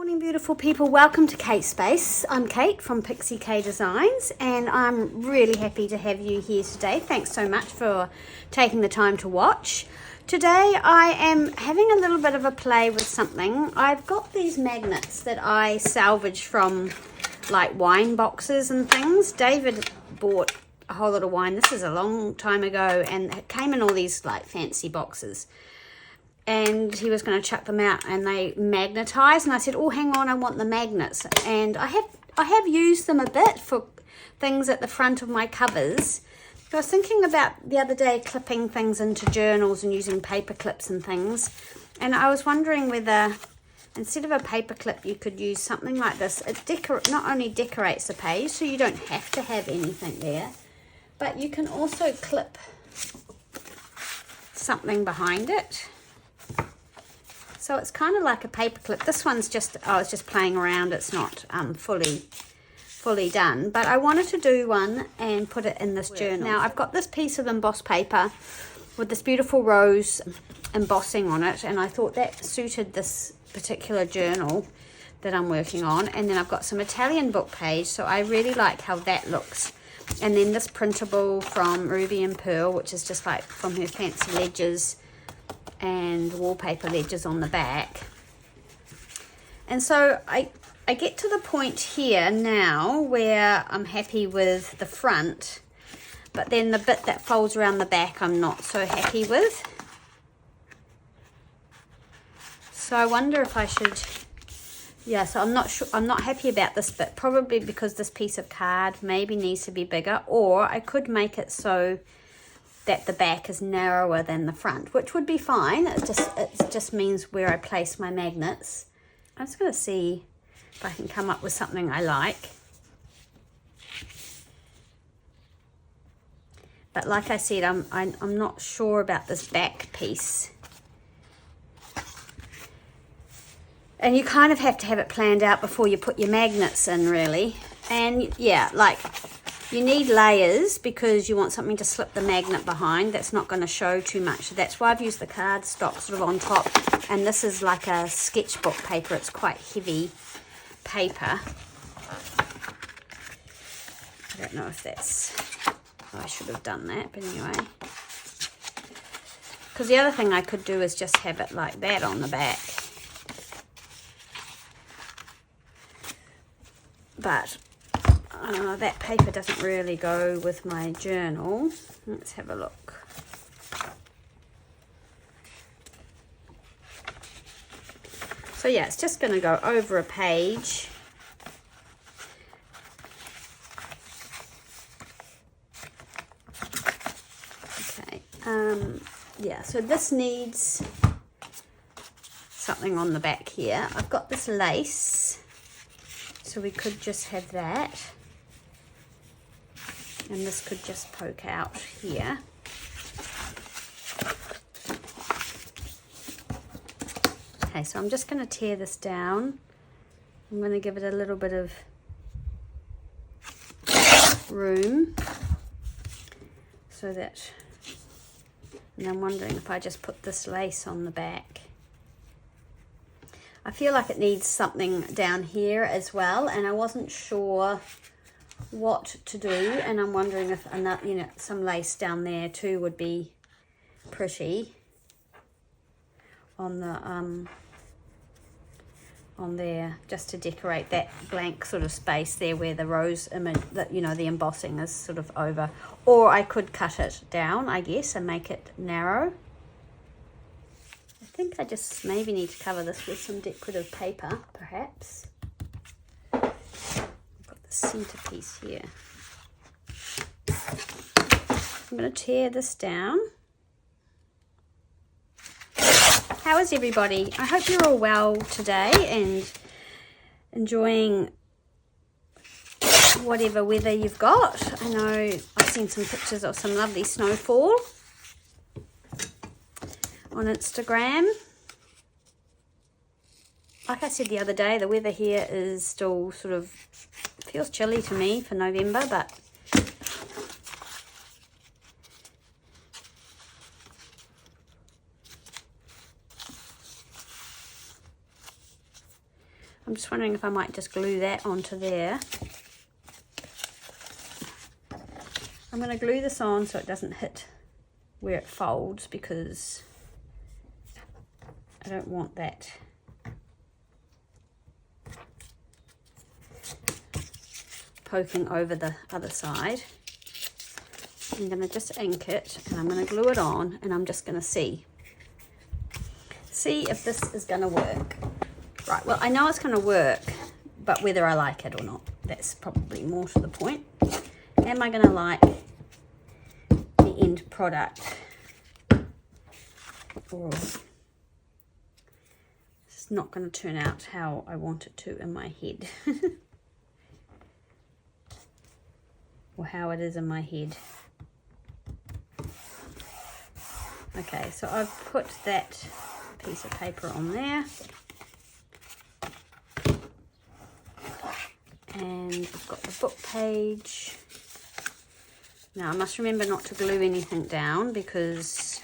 Morning, beautiful people. Welcome to Kate Space. I'm Kate from Pixie Designs, and I'm really happy to have you here today. Thanks so much for taking the time to watch. Today I am having a little bit of a play with something. I've got these magnets that I salvaged from like wine boxes and things. David bought a whole lot of wine. This is a long time ago, and it came in all these like fancy boxes. And he was going to chuck them out, and they magnetize. And I said, oh, hang on, I want the magnets. And I have used them a bit for things at the front of my covers. I was thinking about the other day clipping things into journals and using paper clips and things. And I was wondering whether instead of a paper clip, you could use something like this. It not only decorates the page, so you don't have to have anything there, but you can also clip something behind it. So it's kind of like a paper clip. This one's just, I was just playing around. It's not fully done. But I wanted to do one and put it in this journal. Now I've got this piece of embossed paper with this beautiful rose embossing on it. And I thought that suited this particular journal that I'm working on. And then I've got some Italian book page. So I really like how that looks. And then this printable from Ruby and Pearl, which is just like from her fancy ledgers and wallpaper ledgers on the back. And so I get to the point here now where I'm happy with the front, but then the bit that folds around the back I'm not so happy with. So I wonder if I should, so I'm not sure, I'm not happy about this bit, probably because this piece of card maybe needs to be bigger, or I could make it so that the back is narrower than the front, which would be fine. It just means where I place my magnets. I'm just going to see if I can come up with something I like. But like I said, I'm not sure about this back piece. And you kind of have to have it planned out before you put your magnets in, really. And yeah, like, you need layers because you want something to slip the magnet behind. That's not going to show too much. So that's why I've used the cardstock sort of on top. And this is like a sketchbook paper. It's quite heavy paper. I don't know if that's... Oh, I should have done that, but anyway. Because the other thing I could do is just have it like that on the back. But that paper doesn't really go with my journal. Let's have a look. So yeah, it's just going to go over a page. Okay. Yeah, so this needs something on the back here. I've got this lace, so we could just have that. And this could just poke out here. Okay, so I'm just going to tear this down. I'm going to give it a little bit of room so that, and I'm wondering if I just put this lace on the back. I feel like it needs something down here as well, and I wasn't sure what to do, and I'm wondering if another, some lace down there too would be pretty on the on there, just to decorate that blank sort of space there where the rose image, that the embossing is sort of over. Or I could cut it down, I guess, and make it narrow. I think I just maybe need to cover this with some decorative paper, perhaps. Centerpiece here. I'm going to tear this down. How is everybody? I hope you're all well today and enjoying whatever weather you've got. I know I've seen some pictures of some lovely snowfall on Instagram. Like I said the other day, the weather here is still sort of, feels chilly to me for November, but I'm just wondering if I might just glue that onto there. I'm going to glue this on so it doesn't hit where it folds, because I don't want that poking over the other side. I'm going to just ink it and I'm going to glue it on, and I'm just going to see if this is going to work. Right, well, I know it's going to work, but whether I like it or not, that's probably more to the point. Am I going to like the end product? Or it's not going to turn out how I want it to in my head. Or how it is in my head. Okay, so I've put that piece of paper on there. And we've got the book page. Now I must remember not to glue anything down, because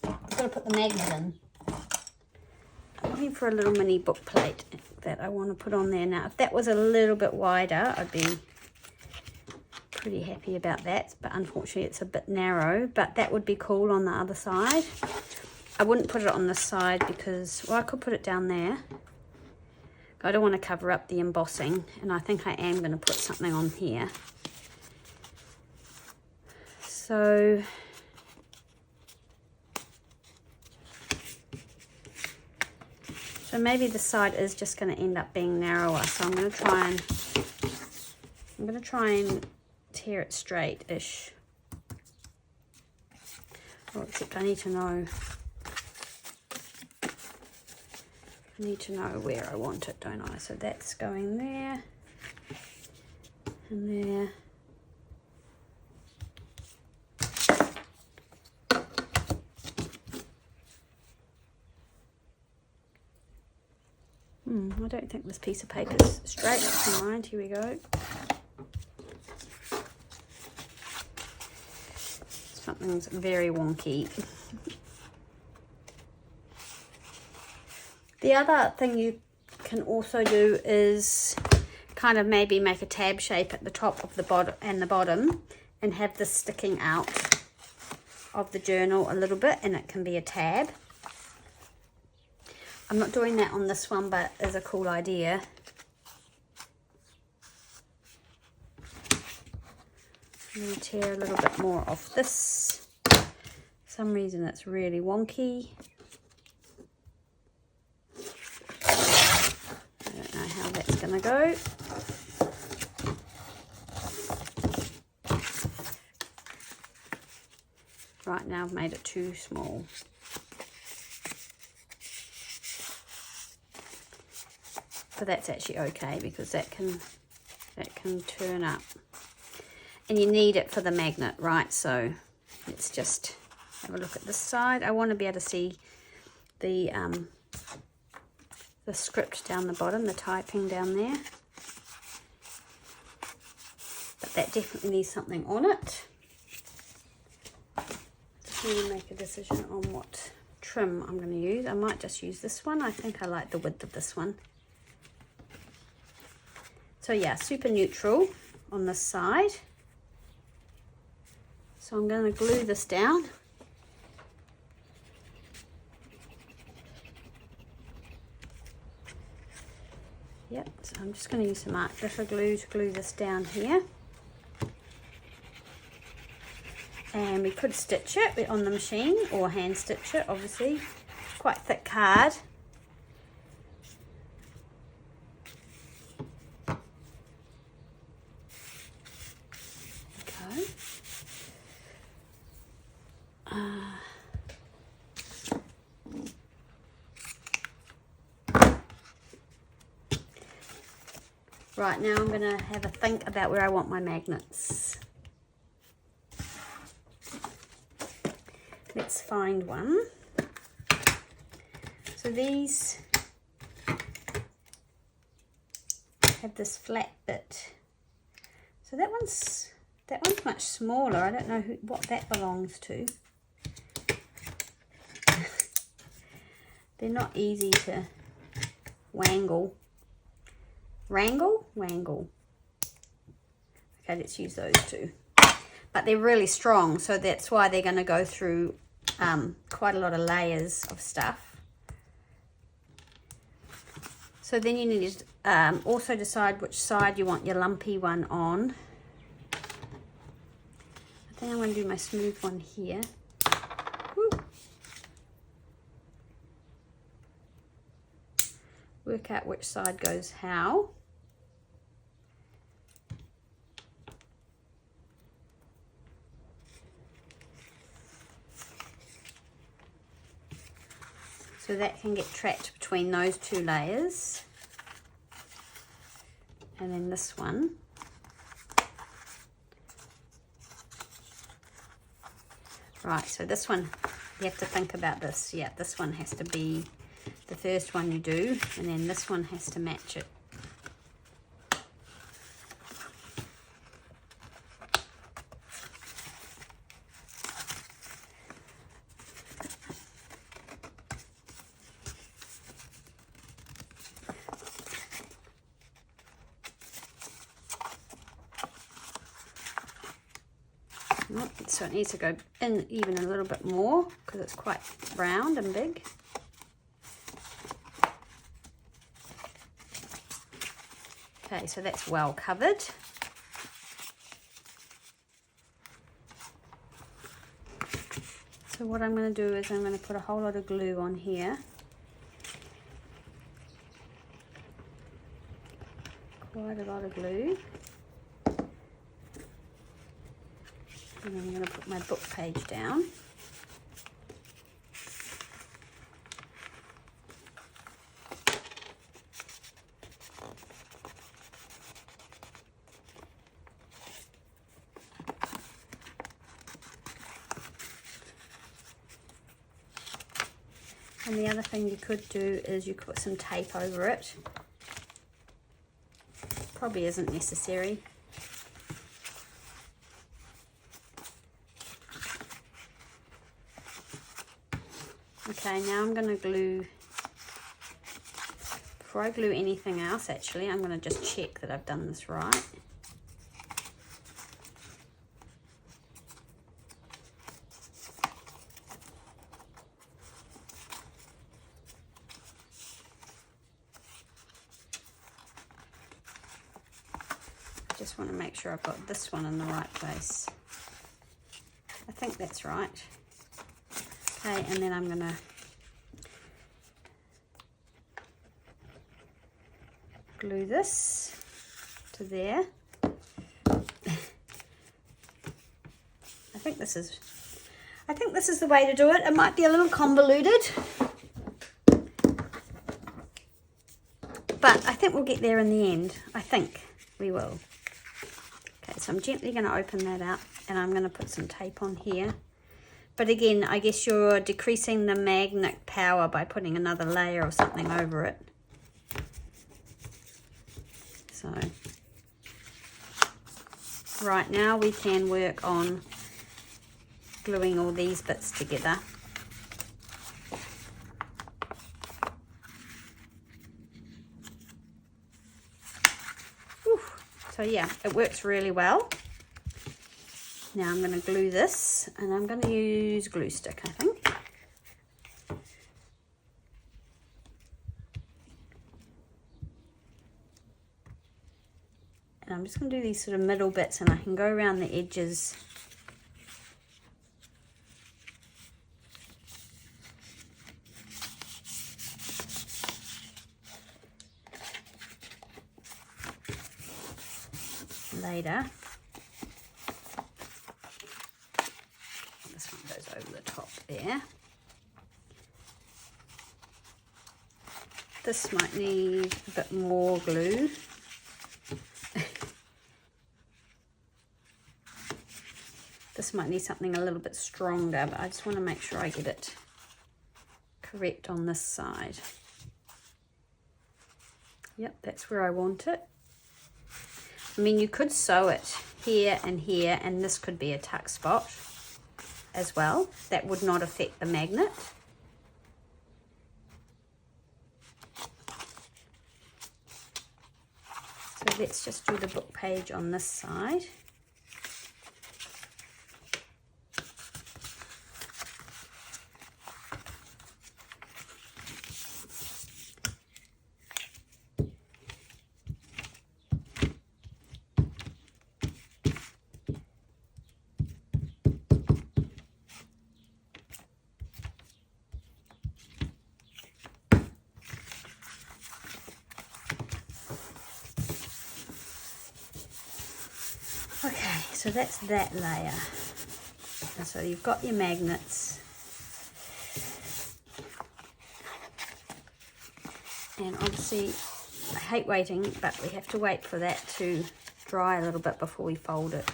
I've got to put the magnet in. I'm looking for a little mini book plate that I want to put on there. Now if that was a little bit wider, I'd be pretty happy about that, but unfortunately it's a bit narrow, but that would be cool on the other side. I wouldn't put it on this side because, well, I could put it down there. I don't want to cover up the embossing, and I think I am going to put something on here. So maybe the side is just going to end up being narrower. So I'm going to try and tear it straight-ish. Oh, except I need to know where I want it, don't I? So that's going there and there. I don't think this piece of paper is straight. Never mind, here we go. Something's very wonky. The other thing you can also do is kind of maybe make a tab shape at the top of the bottom and the bottom, and have this sticking out of the journal a little bit, and it can be a tab. I'm not doing that on this one, but it's a cool idea. I'm going to tear a little bit more off this. For some reason it's really wonky. I don't know how that's going to go. Right, now I've made it too small. But that's actually okay, because that can turn up. And you need it for the magnet, right? So let's just have a look at this side. I want to be able to see the script down the bottom, the typing down there. But that definitely needs something on it. Just need to make a decision on what trim I'm going to use. I might just use this one. I think I like the width of this one. So yeah, super neutral on this side. So I'm going to glue this down. Yep, so I'm just going to use some art glitter glue to glue this down here. And we could stitch it on the machine or hand stitch it, obviously. Quite thick card. Okay. Right, now I'm going to have a think about where I want my magnets. Let's find one. So these have this flat bit. So that one's much smaller. I don't know what that belongs to. They're not easy to wangle. Wrangle. Okay, let's use those two. But they're really strong, so that's why they're going to go through quite a lot of layers of stuff. So then you need to also decide which side you want your lumpy one on. I think I'm going to do my smooth one here. Woo. Work out which side goes how. So that can get trapped between those two layers. And then this one. Right, so this one, you have to think about this. Yeah, this one has to be the first one you do, and then this one has to match it. So it needs to go in even a little bit more because it's quite round and big. Okay, so that's well covered. So what I'm going to do is I'm going to put a whole lot of glue on here. Quite a lot of glue. And I'm going to put my book page down. And the other thing you could do is you could put some tape over it. Probably isn't necessary. Okay, now I'm going to glue, before I glue anything else actually, I'm going to just check that I've done this right. I just want to make sure I've got this one in the right place. I think that's right. Okay, and then I'm going to glue this to there. I think this is the way to do it. It might be a little convoluted, but I think we'll get there in the end. I think we will. Okay, so I'm gently going to open that up and I'm going to put some tape on here. But again, I guess you're decreasing the magnet power by putting another layer or something over it. So, right now we can work on gluing all these bits together. Whew. So yeah, it works really well. Now I'm going to glue this, and I'm going to use glue stick, I think. And I'm just going to do these sort of middle bits, and I can go around the edges. Later. Over the top there. This might need a bit more glue. This might need something a little bit stronger, but I just want to make sure I get it correct on this side. Yep, that's where I want it. I mean, you could sew it here, and this could be a tuck spot as well. That would not affect the magnet. let's just do the book page on this side. Okay, so that's that layer. And so you've got your magnets. And obviously, I hate waiting, but we have to wait for that to dry a little bit before we fold it.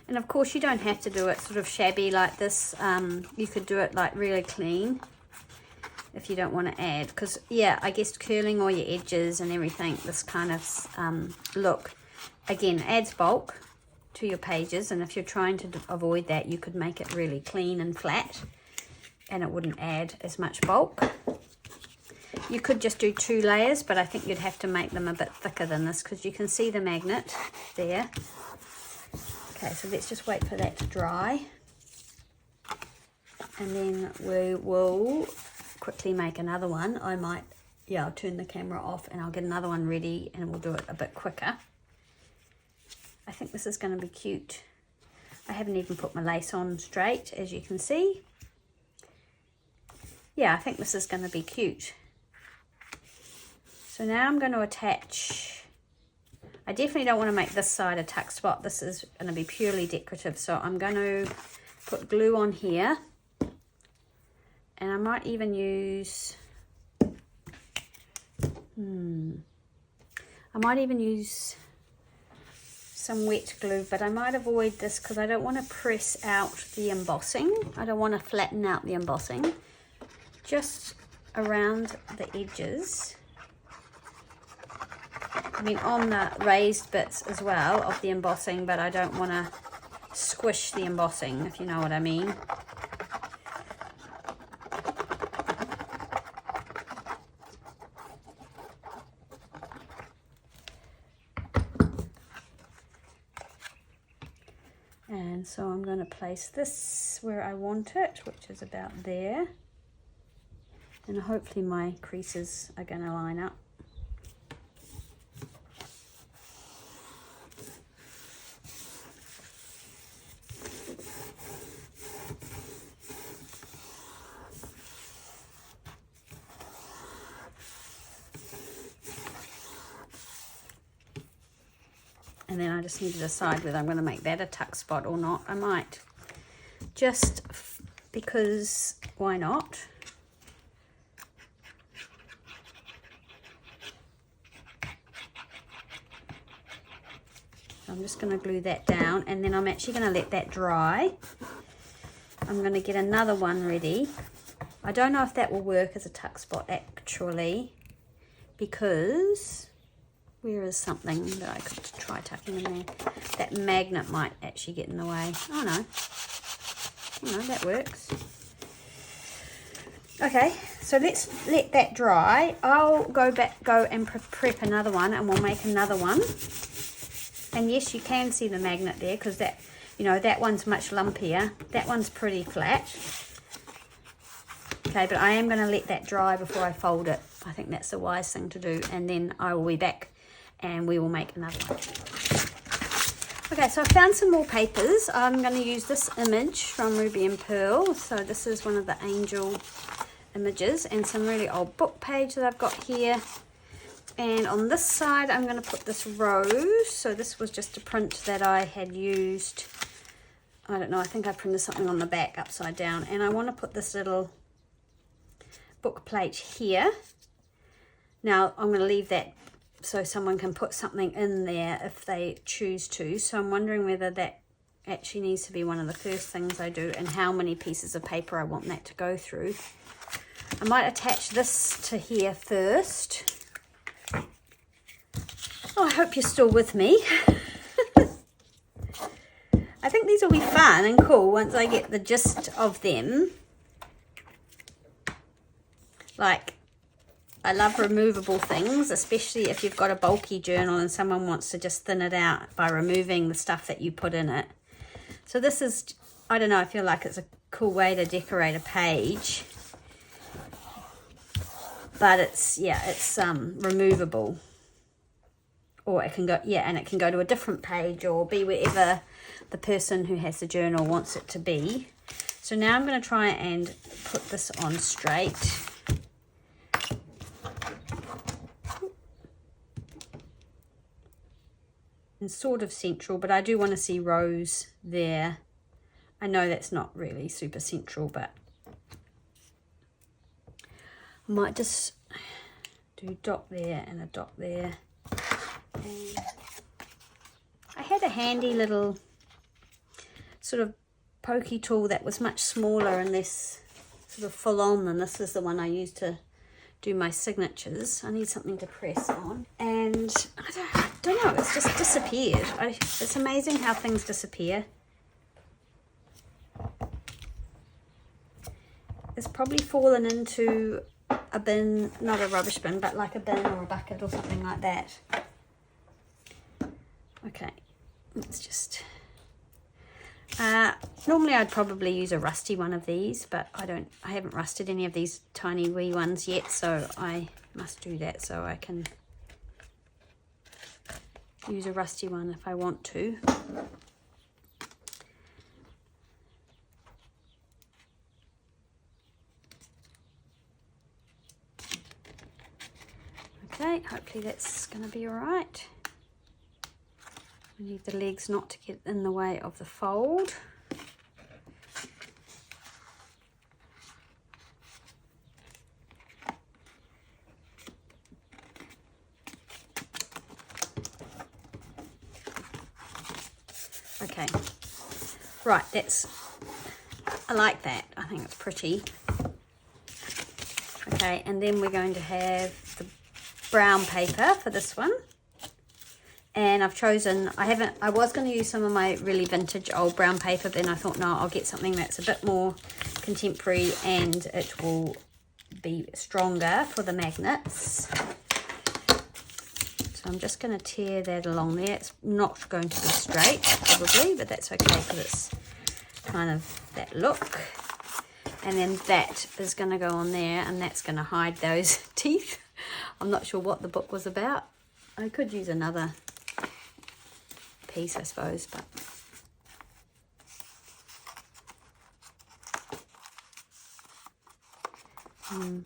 And of course, you don't have to do it sort of shabby like this. You could do it like really clean if you don't want to add, because yeah, I guess curling all your edges and everything, this kind of look again adds bulk to your pages, and if you're trying to avoid that, you could make it really clean and flat and it wouldn't add as much bulk. You could just do 2 layers, but I think you'd have to make them a bit thicker than this, because you can see the magnet there. Okay, so let's just wait for that to dry, and then we will quickly make another one. I'll turn the camera off and I'll get another one ready, and we'll do it a bit quicker. I think this is going to be cute. I haven't even put my lace on straight, as you can see. Yeah, I think this is going to be cute. So now I'm going to attach, I definitely don't want to make this side a tuck spot. This is going to be purely decorative, so I'm going to put glue on here. And I might even use, some wet glue, but I might avoid this because I don't want to press out the embossing. I don't want to flatten out the embossing, just around the edges. I mean, on the raised bits as well of the embossing, but I don't want to squish the embossing, if you know what I mean. And so I'm going to place this where I want it, which is about there. And hopefully my creases are going to line up. And then I just need to decide whether I'm going to make that a tuck spot or not. I might, just because why not? So I'm just going to glue that down, and then I'm actually going to let that dry. I'm going to get another one ready. I don't know if that will work as a tuck spot actually, because where is something that I could try tucking in there? That magnet might actually get in the way. Oh no. Oh no, that works. Okay, so let's let that dry. I'll go and prep another one, and we'll make another one. And yes, you can see the magnet there, because that, you know, that one's much lumpier. That one's pretty flat. Okay, but I am going to let that dry before I fold it. I think that's the wise thing to do, and then I will be back and we will make another one. Okay, so I found some more papers. I'm going to use this image from Ruby and Pearl. So this is one of the angel images, and some really old book page that I've got here. And on this side, I'm going to put this rose. So this was just a print that I had used. I don't know, I think I printed something on the back upside down. And I want to put this little book plate here. Now, I'm going to leave that so someone can put something in there if they choose to. So I'm wondering whether that actually needs to be one of the first things I do, and how many pieces of paper I want that to go through. I might attach this to here first. Oh, I hope you're still with me. I think these will be fun and cool once I get the gist of them. Like, I love removable things, especially if you've got a bulky journal and someone wants to just thin it out by removing the stuff that you put in it. So this is, I don't know, I feel like it's a cool way to decorate a page. But it's, yeah, it's removable. Or it can go, yeah, and it can go to a different page or be wherever the person who has the journal wants it to be. So now I'm going to try and put this on straight. And sort of central, but I do want to see rows there. I know that's not really super central, but I might just do a dot there and a dot there. And I had a handy little sort of pokey tool that was much smaller and less sort of full on than this is the one I use to do my signatures. I need something to press on, and I don't know, it's just disappeared. It's amazing how things disappear. It's probably fallen into a bin, not a rubbish bin, but like a bin or a bucket or something like that. Okay, let's just normally I'd probably use a rusty one of these, but I haven't rusted any of these tiny wee ones yet, so I must do that so I can use a rusty one if I want to. Okay, hopefully that's going to be all right. We need the legs not to get in the way of the fold. Okay, right, I like that. I think it's pretty. Okay, and then we're going to have the brown paper for this one. And I've chosen, I was going to use some of my really vintage old brown paper, but then I thought, no, I'll get something that's a bit more contemporary and it will be stronger for the magnets. So I'm just going to tear that along there. It's not going to be straight, probably, but that's okay because it's kind of that look. And then that is going to go on there, and that's going to hide those teeth. I'm not sure what the book was about. I could use another piece, I suppose, but I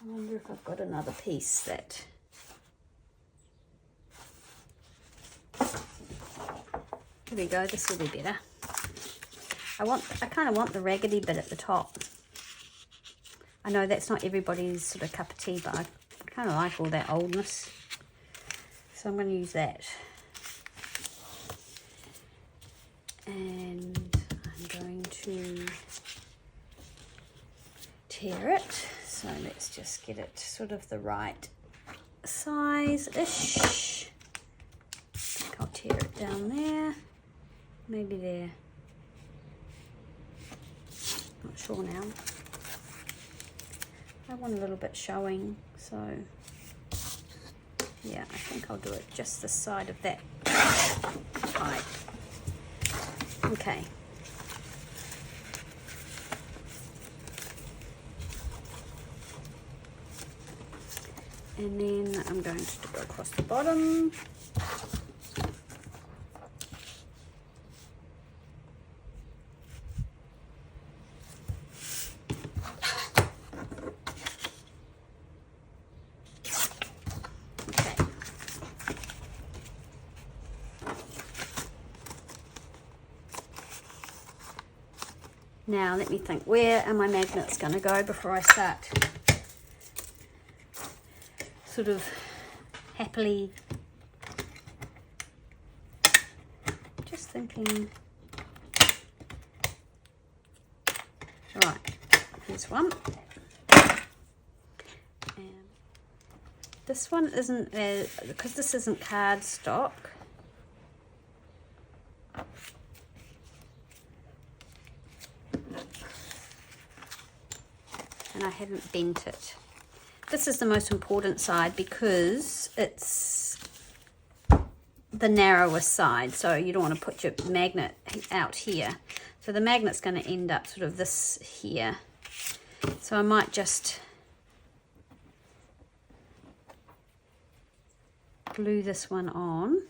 wonder if I've got another piece that here we go, this will be better. I kind of want the raggedy bit at the top. I know that's not everybody's sort of cup of tea, but I kind of like all that oldness. So I'm going to use that. And I'm going to tear it. So let's just get it sort of the right size-ish. I think I'll tear it down there. Maybe there. Not sure now. I want a little bit showing, so yeah, I think I'll do it just the side of that height. Okay. And then I'm going to go across the bottom. Now let me think, where are my magnets going to go before I start sort of happily just thinking. Right, here's one. And this one isn't, because this isn't cardstock, and I haven't bent it. This is the most important side because it's the narrowest side, so you don't want to put your magnet out here. So the magnet's going to end up sort of this here. So I might just glue this one on.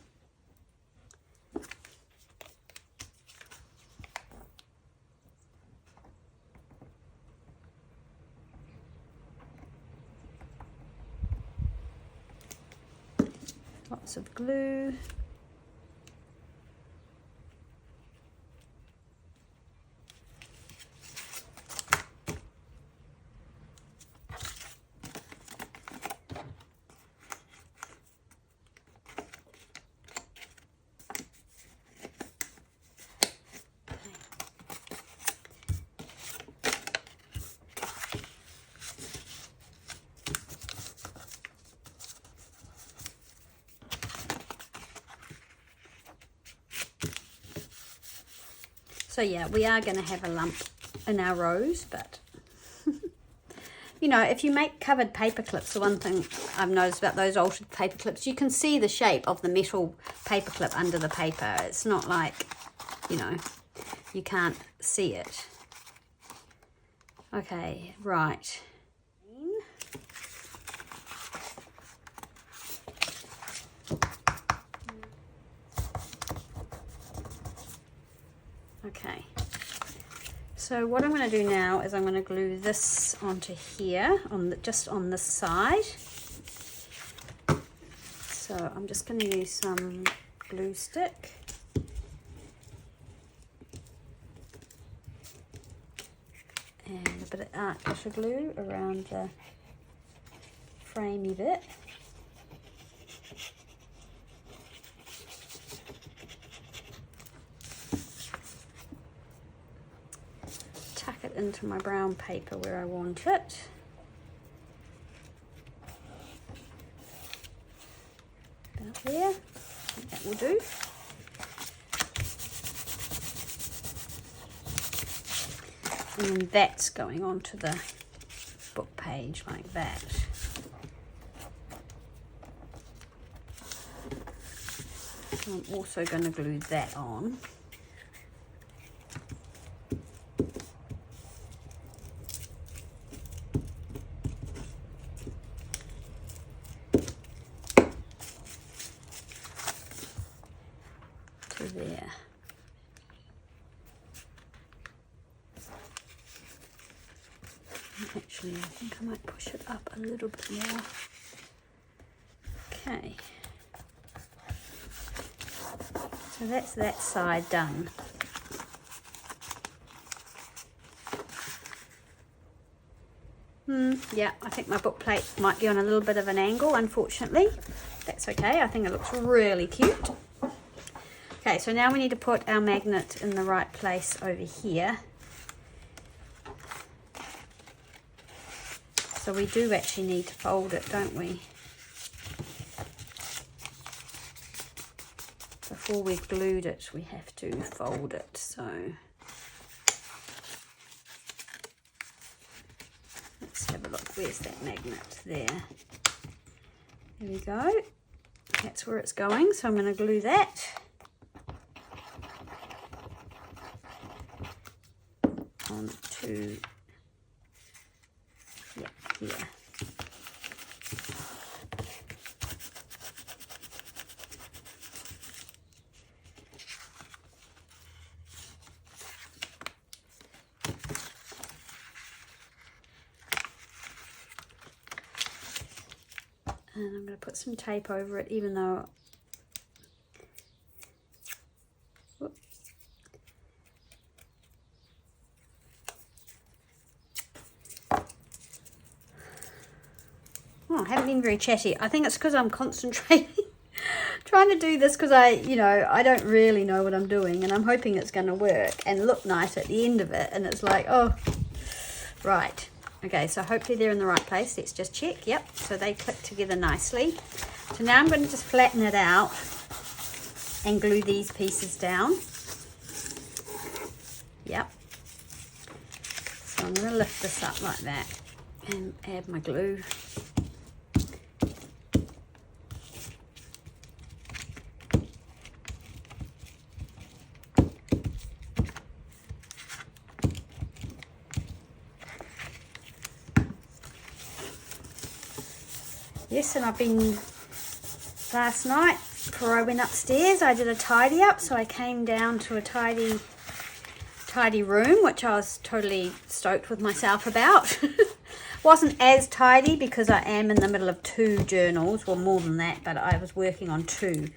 Lots of glue. So yeah, we are going to have a lump in our rose, but you know, if you make covered paper clips, the one thing I've noticed about those altered paper clips, you can see the shape of the metal paper clip under the paper. It's not like, you know, you can't see it. Okay, right. Okay, so what I'm going to do now is I'm going to glue this onto here, just on this side. So I'm just going to use some glue stick. And a bit of art glitter glue around the framey bit. It into my brown paper where I want it. About there. I think that will do. And then that's going onto the book page like that. I'm also going to glue that on. There. Actually, I think I might push it up a little bit more. Okay. So that's that side done. Yeah, I think my book plate might be on a little bit of an angle, unfortunately. That's okay. I think it looks really cute. Okay, so now we need to put our magnet in the right place over here. So we do actually need to fold it, don't we? Before we've glued it, we have to fold it, so let's have a look. Where's that magnet? There. There we go. That's where it's going, so I'm going to glue that. Onto, yeah, here. And I'm going to put some tape over it, even though I haven't been very chatty. I think it's because I'm concentrating, trying to do this because I don't really know what I'm doing, and I'm hoping it's going to work and look nice at the end of it. And it's like, oh, right. Okay, so hopefully they're in the right place. Let's just check. Yep, so they click together nicely. So now I'm going to just flatten it out and glue these pieces down. Yep. So I'm going to lift this up like that. and add my glue. Yes, and I've been, last night before I went upstairs, I did a tidy up, so I came down to a tidy room, which I was totally stoked with myself about. Wasn't as tidy because I am in the middle of 2 journals, well more than that, but I was working on 2.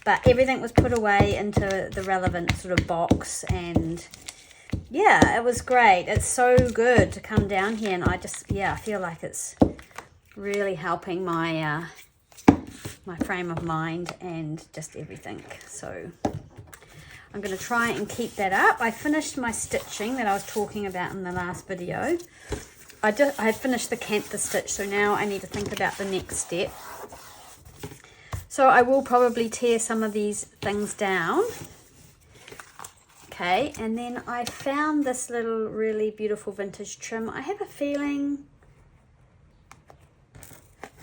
But everything was put away into the relevant sort of box, and yeah, it was great. It's so good to come down here, and I just, yeah, I feel like it's really helping my my frame of mind and just everything. So I'm going to try and keep that up. I finished my stitching that I was talking about in the last video. I had finished the cantha stitch, so now I need to think about the next step. So I will probably tear some of these things down. Okay, and then I found this little really beautiful vintage trim. I have a feeling,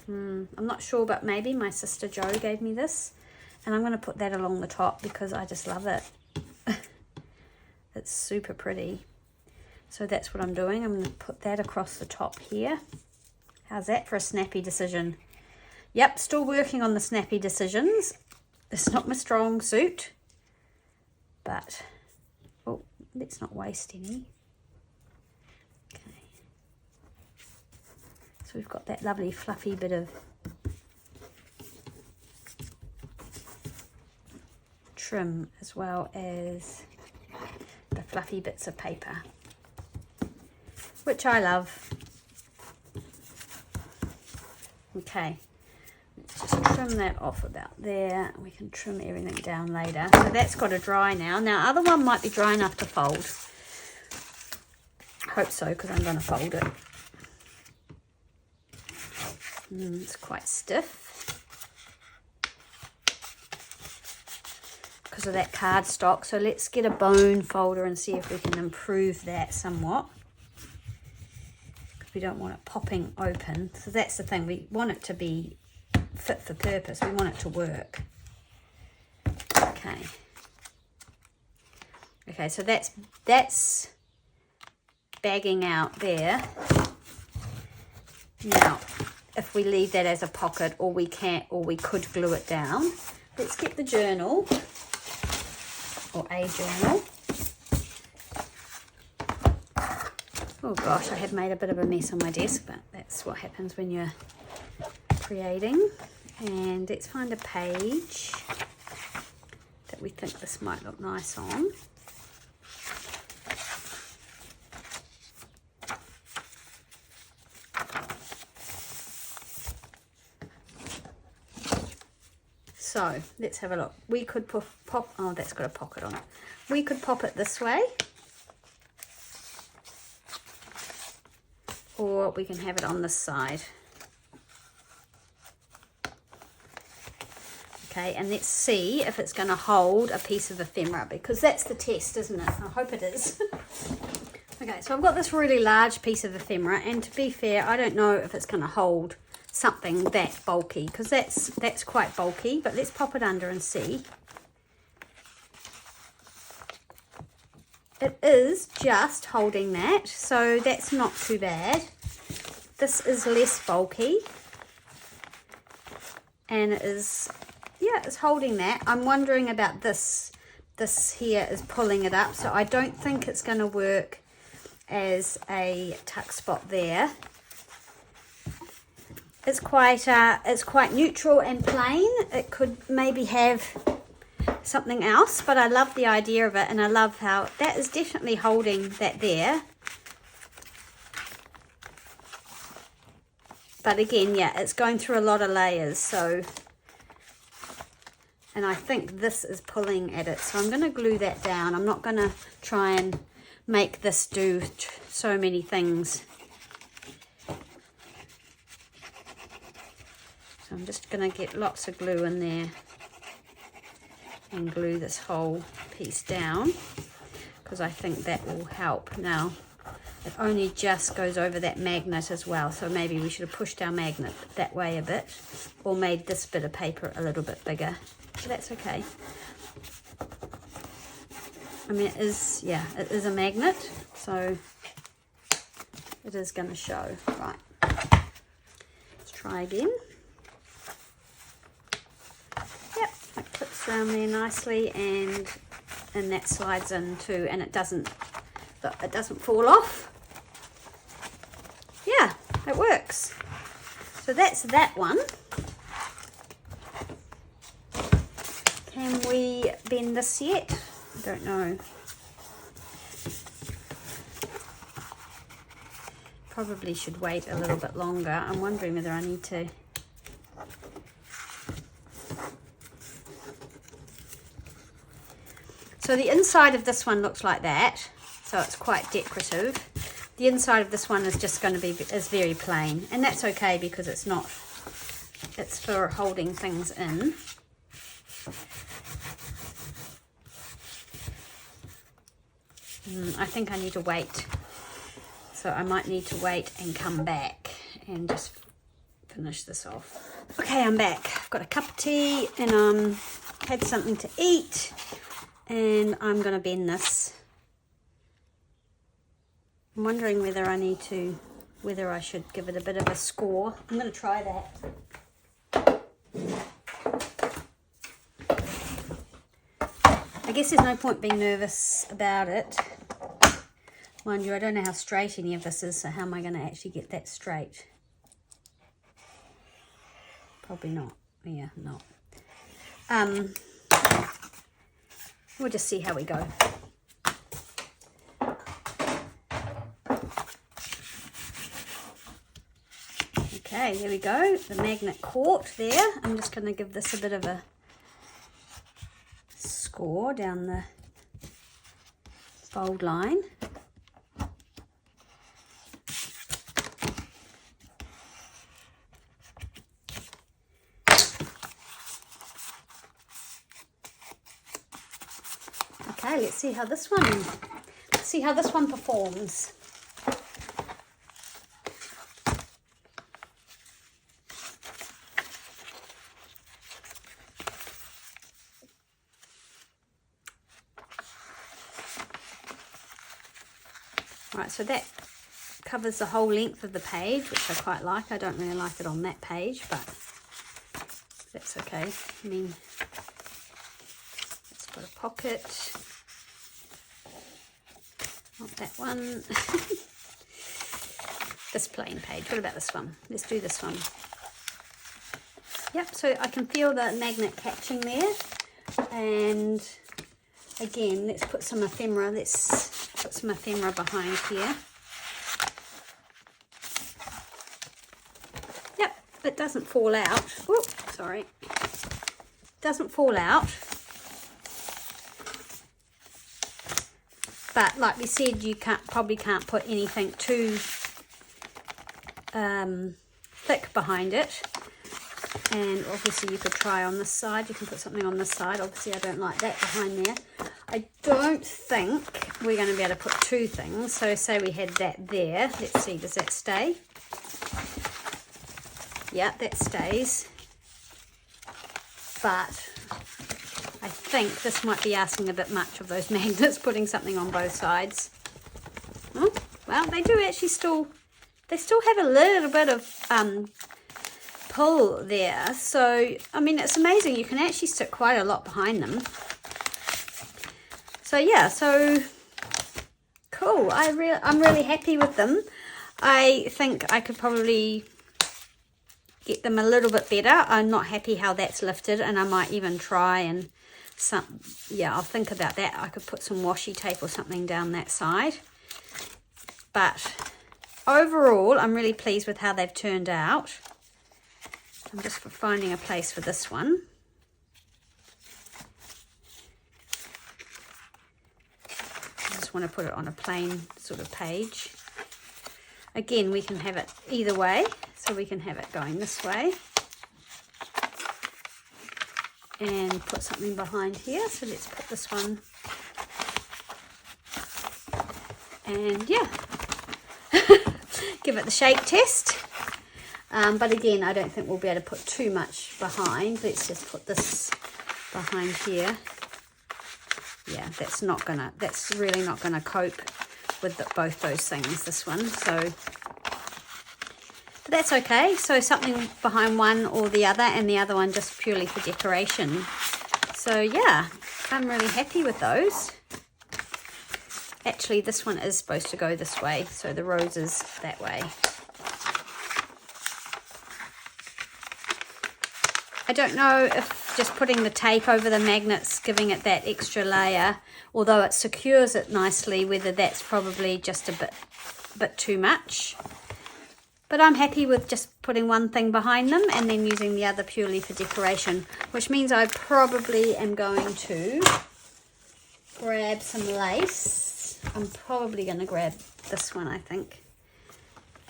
I'm not sure, but maybe my sister Jo gave me this, and I'm going to put that along the top because I just love it. It's super pretty. So that's what I'm doing. I'm going to put that across the top here. How's that for a snappy decision? Yep, still working on the snappy decisions. It's not my strong suit, but oh, let's not waste any. So we've got that lovely fluffy bit of trim as well as the fluffy bits of paper, which I love. Okay, let's just trim that off about there. We can trim everything down later. So that's got to dry now. Now, other one might be dry enough to fold. Hope so, because I'm going to fold it. It's quite stiff because of that cardstock. So let's get a bone folder and see if we can improve that somewhat, because we don't want it popping open. So that's the thing, we want it to be fit for purpose. We want it to work. Okay, so that's bagging out there. Now, if we leave that as a pocket, or we could glue it down. Let's get the journal, or a journal. Oh gosh, I have made a bit of a mess on my desk, but that's what happens when you're creating. And let's find a page that we think this might look nice on. So let's have a look. We could pop, oh, that's got a pocket on it. We could pop it this way, or we can have it on this side. Okay, and let's see if it's going to hold a piece of ephemera, because that's the test, isn't it? I hope it is. Okay, so I've got this really large piece of ephemera, and to be fair, I don't know if it's going to hold something that bulky, because that's quite bulky, but let's pop it under and see. It is just holding that, so that's not too bad. This is less bulky, and it is, yeah, it's holding that. I'm wondering about this. This here is pulling it up, so I don't think it's going to work as a tuck spot there. It's quite neutral and plain. It could maybe have something else, but I love the idea of it, and I love how that is definitely holding that there. But again, yeah, it's going through a lot of layers, so, and I think this is pulling at it, so I'm going to glue that down. I'm not going to try and make this do so many things. So I'm just going to get lots of glue in there and glue this whole piece down, because I think that will help. Now, it only just goes over that magnet as well, so maybe we should have pushed our magnet that way a bit, or made this bit of paper a little bit bigger, but that's okay. I mean, it is, yeah, it is a magnet, so it is going to show. Right, let's try again. Yep, it clips around there nicely, and that slides in too, and it doesn't fall off. Yeah, it works. So that's that one. Can we bend this yet? I don't know. Probably should wait a little bit longer. I'm wondering whether I need to. So the inside of this one looks like that, so it's quite decorative. The inside of this one is just going to be very plain, and that's okay because it's not. It's for holding things in. I think I need to wait, so I might need to wait and come back and just finish this off. Okay, I'm back. I've got a cup of tea and had something to eat, and I'm going to bend this. I'm wondering whether I should give it a bit of a score. I'm going to try that. I guess there's no point being nervous about it. Mind you, I don't know how straight any of this is, so how am I going to actually get that straight? Probably not. Yeah, not. We'll just see how we go. Okay, there we go. The magnet caught there. I'm just going to give this a bit of a score down the fold line. Okay, let's see how this one performs. Right, so that covers the whole length of the page, which I quite like. I don't really like it on that page, but that's okay. I mean, it's got a pocket. Not that one. This plain page. What about this one? Let's do this one. Yep, so I can feel the magnet catching there. And again, let's put some ephemera. Let's put some ephemera behind here. Yep, it doesn't fall out. Whoop, sorry. Doesn't fall out. But like we said, you probably can't put anything too thick behind it. And obviously you could try on this side. You can put something on this side. Obviously I don't like that behind there. I don't think we're going to be able to put two things. So say we had that there. Let's see, does that stay? Yeah, that stays. But I think this might be asking a bit much of those magnets, putting something on both sides. Oh, well, they do actually they still have a little bit of pull there. So, I mean, it's amazing. You can actually stick quite a lot behind them. So, yeah, so cool. I'm really happy with them. I think I could probably get them a little bit better. I'm not happy how that's lifted, and I might even try and I'll think about that. I could put some washi tape or something down that side. But overall, I'm really pleased with how they've turned out. I'm just finding a place for this one. I just want to put it on a plain sort of page. Again, we can have it either way. So we can have it going this way. And put something behind here. So let's put this one. And yeah, give it the shape test. But again, I don't think we'll be able to put too much behind. Let's just put this behind here. Yeah, that's really not gonna cope with both those things, this one. So, but that's okay. So something behind one or the other, and the other one just purely for decoration. So yeah, I'm really happy with those. Actually, this one is supposed to go this way, so the roses that way. I don't know if just putting the tape over the magnets, giving it that extra layer, although it secures it nicely, whether that's probably just a bit too much. But I'm happy with just putting one thing behind them and then using the other purely for decoration, which means I probably am going to grab some lace. I'm probably going to grab this one, I think,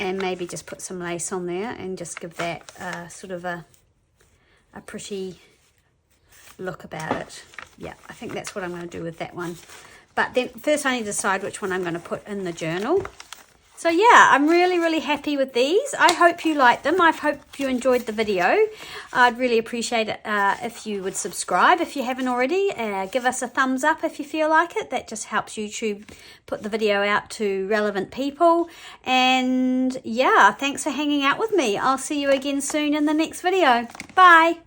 and maybe just put some lace on there and just give that sort of a pretty look about it. Yeah, I think that's what I'm going to do with that one. But then first I need to decide which one I'm going to put in the journal. So yeah, I'm really happy with these. I hope you liked them. I hope you enjoyed the video. I'd really appreciate it if you would subscribe if you haven't already. Give us a thumbs up if you feel like it. That just helps YouTube put the video out to relevant people. And yeah, thanks for hanging out with me. I'll see you again soon in the next video. Bye.